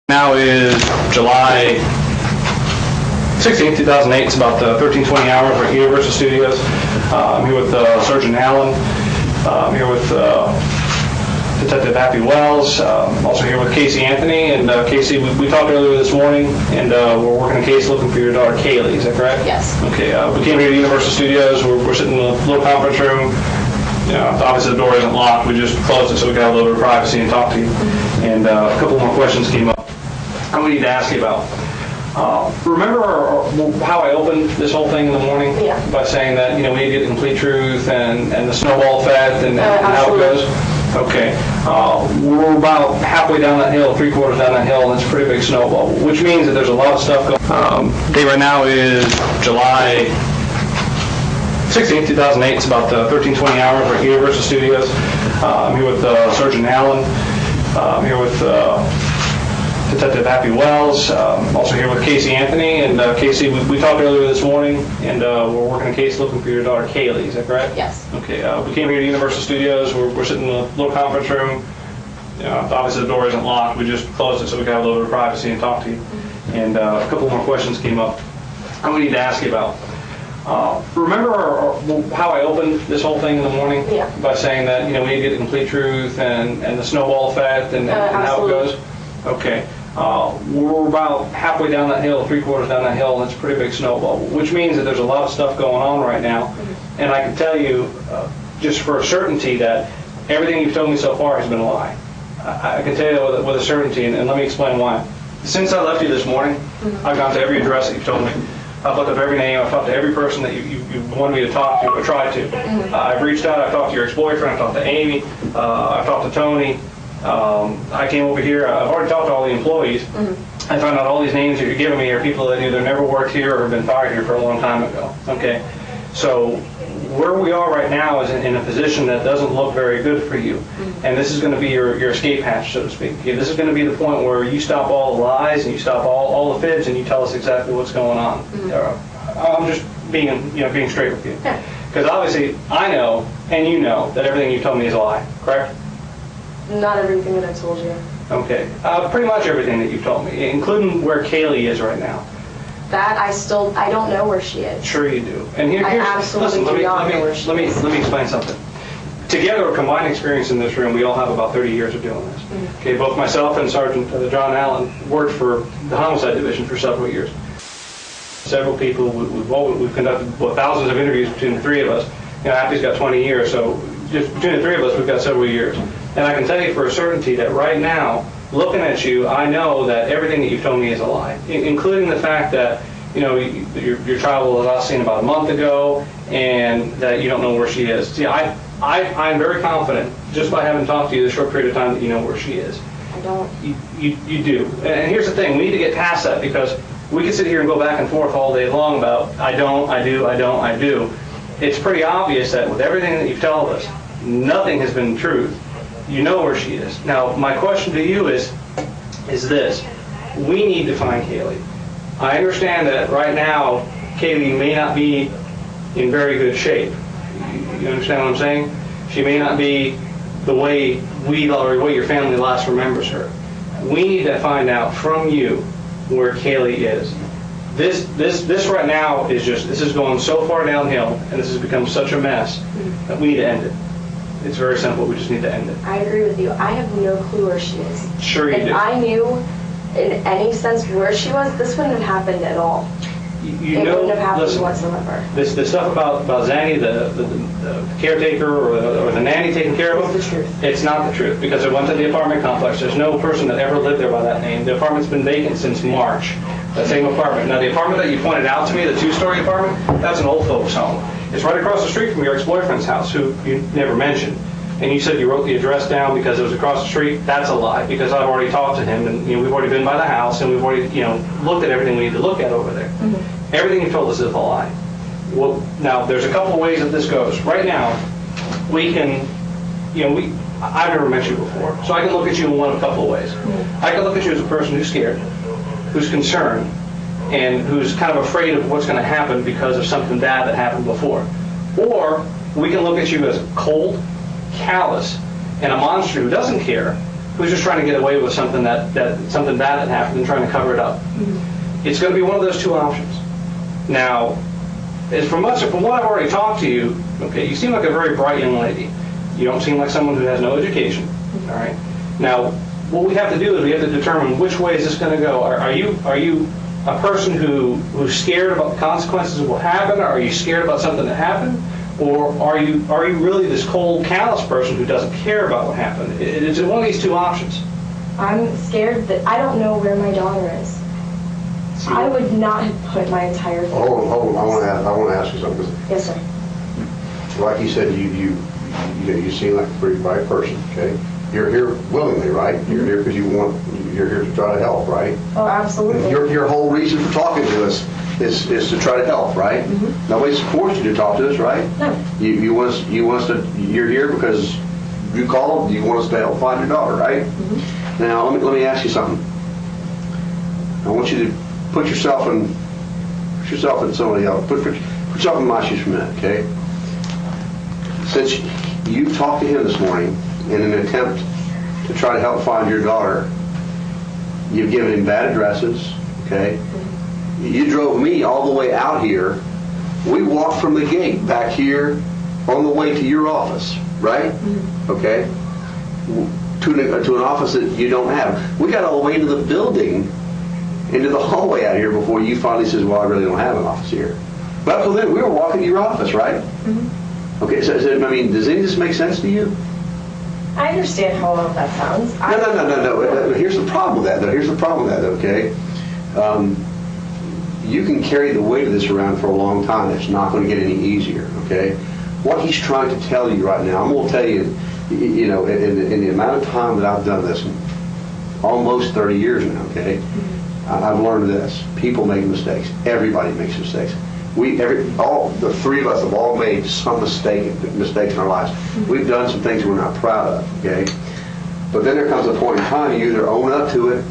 Now is July 16th, 2008. It's about 13:20 hours. We're at Universal Studios. I'm here with Surgeon Allen. I'm here with Detective Happy Wells. I'm also here with Casey Anthony. And Casey, we talked earlier this morning, and we're working a case looking for your daughter, Kaylee. Is that correct? Yes. Okay. We came here to Universal Studios. We're sitting in a little conference room. You know, obviously the door isn't locked. We just closed it so we could have a little bit of privacy and talk to you. And a couple more questions came up we need to ask you about. Remember how I opened this whole thing in the morning? Yeah. By saying that, you know, we need to get the complete truth and the snowball effect and how it goes? Okay. We're about halfway down that hill, three-quarters down that hill, and it's a pretty big snowball, which means that there's a lot of stuff going on. Date right now is July 16th, 2008. It's about 13:20 hours. We're at Universal Studios. I'm here with Surgeon Allen. I'm here with Detective Happy Wells. I'm also here with Casey Anthony. And Casey, we talked earlier this morning, and we're working a case looking for your daughter, Kaylee. Is that correct? Yes. Okay. We came here to Universal Studios. We're sitting in a little conference room. You know, obviously the door isn't locked. We just closed it so we could have a little bit of privacy and talk to you. And a couple more questions came up we need to ask you about. Remember how I opened this whole thing in the morning? Yeah. By saying that, you know, we need to get the complete truth and the snowball effect and how it goes? Okay. We're about halfway down that hill, three-quarters down that hill, and it's a pretty big snowball, which means that there's a lot of stuff going on right now. Mm-hmm. And I can tell you, just for a certainty, that everything you've told me so far has been a lie. I can tell you with a certainty, and let me explain why. Since I left you this morning, mm-hmm. I've gone to every address that you've told me. I've looked up every name. I've talked to every person that you wanted me to talk to or tried to. Mm-hmm. I've reached out. I've talked to your ex-boyfriend. I've talked to Amy. I've talked to Tony. I came over here. I've already talked to all the employees. Mm-hmm. I found out all these names that you're giving me are people that either never worked here or have been fired here for a long time ago. Okay, so where we are right now is in a position that doesn't look very good for you. Mm-hmm. And this is going to be your escape hatch, so to speak. Okay, this is going to be the point where you stop all the lies and you stop all the fibs and you tell us exactly what's going on. Mm-hmm. I'm just being straight with you. Because obviously I know and you know that everything you told me is a lie, correct? Not everything that I've told you. Okay. Pretty much everything that you've told me, including where Kaylee is right now. That I don't know where she is. Sure you do. And here's absolutely listen, do not know where she is. Let me explain something. Together, combined experience in this room, we all have about 30 years of doing this. Mm-hmm. Okay, both myself and Sergeant John Allen worked for the Homicide Division for several years. Several people, we've conducted thousands of interviews between the three of us. You know, Happy's got 20 years, so just between the three of us, we've got several years. And I can tell you for a certainty that right now, looking at you, I know that everything that you've told me is a lie, including the fact that, you know, your child was last seen about a month ago, and that you don't know where she is. See, I'm very confident, just by having talked to you this short period of time, that you know where she is. I don't. You do. And here's the thing, we need to get past that, because we can sit here and go back and forth all day long about, I don't, I do, I don't, I do. It's pretty obvious that with everything that you've told us, nothing has been truth. You know where she is. Now, my question to you is this. We need to find Kaylee. I understand that right now, Kaylee may not be in very good shape. You understand what I'm saying? She may not be the way your family last remembers her. We need to find out from you where Kaylee is. This right now is this is going so far downhill, and this has become such a mess that we need to end it. It's very simple. We just need to end it. I agree with you. I have no clue where she is. Sure you do. If I knew in any sense where she was, this wouldn't have happened at all. It wouldn't have happened whatsoever. This stuff about Zanny, the caretaker or the nanny taking care of him, it's the truth. It's not the truth, because it went to the apartment complex. There's no person that ever lived there by that name. The apartment's been vacant since March, that same apartment. Now, the apartment that you pointed out to me, the two-story apartment, that's an old folks' home. It's right across the street from your ex-boyfriend's house, who you never mentioned. And you said you wrote the address down because it was across the street. That's a lie, because I've already talked to him, and we've already been by the house, and we've already looked at everything we need to look at over there. Mm-hmm. Everything you told us is a lie. Well, now there's a couple of ways that this goes. Right now, we can, I've never met you before, so I can look at you in a couple of ways. Mm-hmm. I can look at you as a person who's scared, who's concerned, and who's kind of afraid of what's going to happen because of something bad that happened before. Or we can look at you as cold, callous, and a monster who doesn't care, who's just trying to get away with something that something bad had happened and trying to cover it up. It's going to be one of those two options. Now, from what I've already talked to you, okay, you seem like a very bright young lady. You don't seem like someone who has no education. All right. Now, what we have to do is we have to determine which way is this going to go. Are you a person who's scared about the consequences of what happened? Are you scared about something that happened? Or are you really this cold, callous person who doesn't care about what happened? It's one of these two options. I'm scared that I don't know where my daughter is. See, I would not have put my entire family. Hold on. I want to ask you something. Yes, sir. Like you said, you seem like a pretty bright person. Okay, you're here willingly, right? You're here because you're here to try to help, right? Oh, absolutely. Your whole reason for talking to us is to try to help, right? Mm-hmm. Nobody's forced you to talk to us, right? No. You want us to. You're here because you called. You want us to help find your daughter, right? Mm-hmm. Now let me ask you something. I want you to put yourself in somebody else. Put yourself in my shoes for a minute, okay? Since you talked to him this morning in an attempt to try to help find your daughter, you've given him bad addresses, okay? You drove me all the way out here. We walked from the gate back here on the way to your office, right? Okay? To an office that you don't have. We got all the way into the building, into the hallway out here before you finally says, well, I really don't have an office here. But up till then, we were walking to your office, right? Mm-hmm. Okay, so I mean, does any of this make sense to you? I understand how all that sounds. No. Here's the problem with that, though. Okay? You can carry the weight of this around for a long time. It's not going to get any easier, okay? What he's trying to tell you right now, I'm going to tell you, you know, in the amount of time that I've done this, almost 30 years now, okay? I've learned this. People make mistakes. Everybody makes mistakes. All the three of us have all made some mistakes in our lives. We've done some things we're not proud of, okay? But then there comes a point in time, you either own up to it,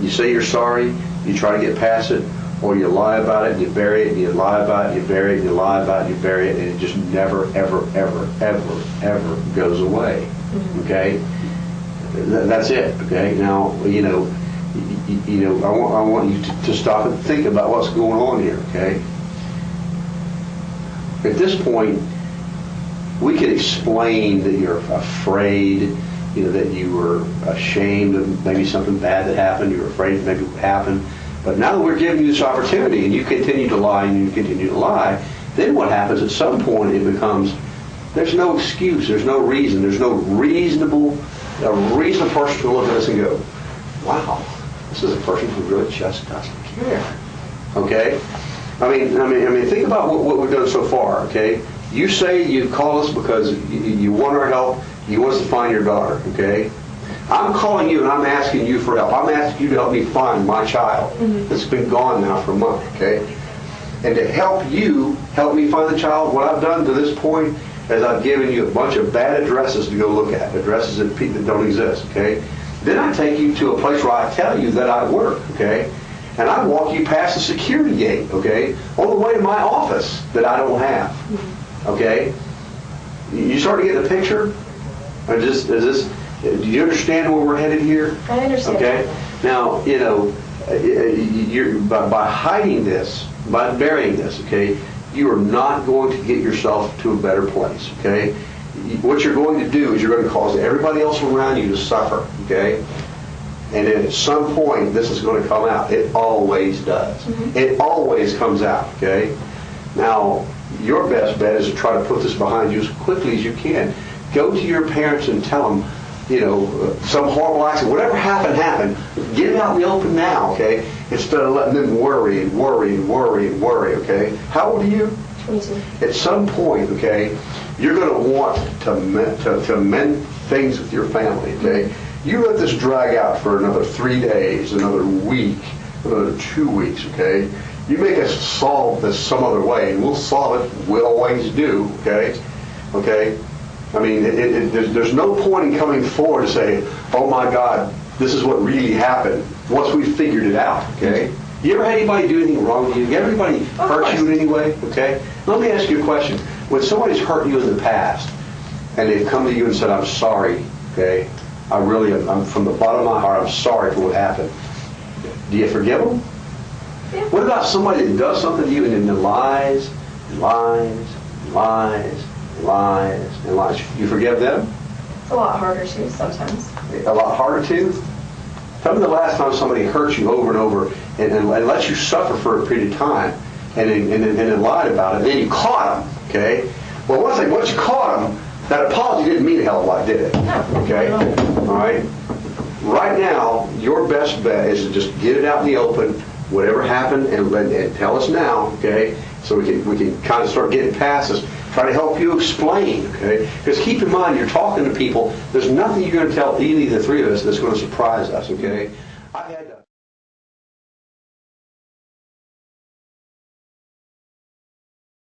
you say you're sorry, you try to get past it, or you lie about it and you bury it, and you lie about it, you bury it, and you lie about it, you bury it, and it just never, ever, ever, ever, ever goes away, okay? That's it, okay? Now, you know, I want you to stop and think about what's going on here, okay? At this point, we could explain that you're afraid, you know, that you were ashamed of maybe something bad that happened, you were afraid maybe it would happen. But now that we're giving you this opportunity and you continue to lie and you continue to lie, then what happens at some point it becomes, there's no excuse, there's no reason, there's no reasonable person to look at us and go, wow, this is a person who really just doesn't care. Okay? I mean, think about what we've done so far, okay? You say you call us because you want our help, you want us to find your daughter, okay? I'm calling you and I'm asking you for help. I'm asking you to help me find my child that's been gone now for a month, okay? And to help you help me find the child, what I've done to this point is I've given you a bunch of bad addresses to go look at, addresses that don't exist, okay? Then I take you to a place where I tell you that I work, okay? And I walk you past the security gate, okay, on the way to my office that I don't have, okay? You start to get the picture? Do you understand where we're headed here? I understand. Okay? Now, you know, by hiding this, by burying this, okay, you are not going to get yourself to a better place, okay? What you're going to do is you're going to cause everybody else around you to suffer, okay? And then at some point, this is going to come out. It always does. It always comes out, okay? Now, your best bet is to try to put this behind you as quickly as you can. Go to your parents and tell them, you know, some horrible accident, whatever happened. Get it out in the open now, okay? Instead of letting them worry, okay? How old are you? 22. At some point, okay, you're going to want to mend things with your family, okay? You let this drag out for another 3 days, another week, another 2 weeks, okay? You make us solve this some other way, and we'll solve it. We always do, okay? Okay? I mean, there's no point in coming forward to say, oh my God, this is what really happened, once we've figured it out, okay? You ever had anybody do anything wrong to you? Ever anybody hurt you in any way, okay? Let me ask you a question. When somebody's hurt you in the past, and they've come to you and said, I'm sorry, okay? I'm from the bottom of my heart, I'm sorry for what happened. Do you forgive them? Yeah. What about somebody that does something to you and then lies, and lies, and lies, and lies, and lies? You forgive them? It's a lot harder too sometimes. A lot harder too? Tell me the last time somebody hurt you over and over and let you suffer for a period of time and then lied about it, and then you caught them, okay? Well, one thing, once you caught them, that apology didn't mean a hell of a lot, did it? No. Okay? All right? Right now, your best bet is to just get it out in the open, whatever happened, and tell us now, okay? So we can kind of start getting past this. Try to help you explain, okay? Because keep in mind, you're talking to people. There's nothing you're going to tell any of the three of us that's going to surprise us, okay? I had to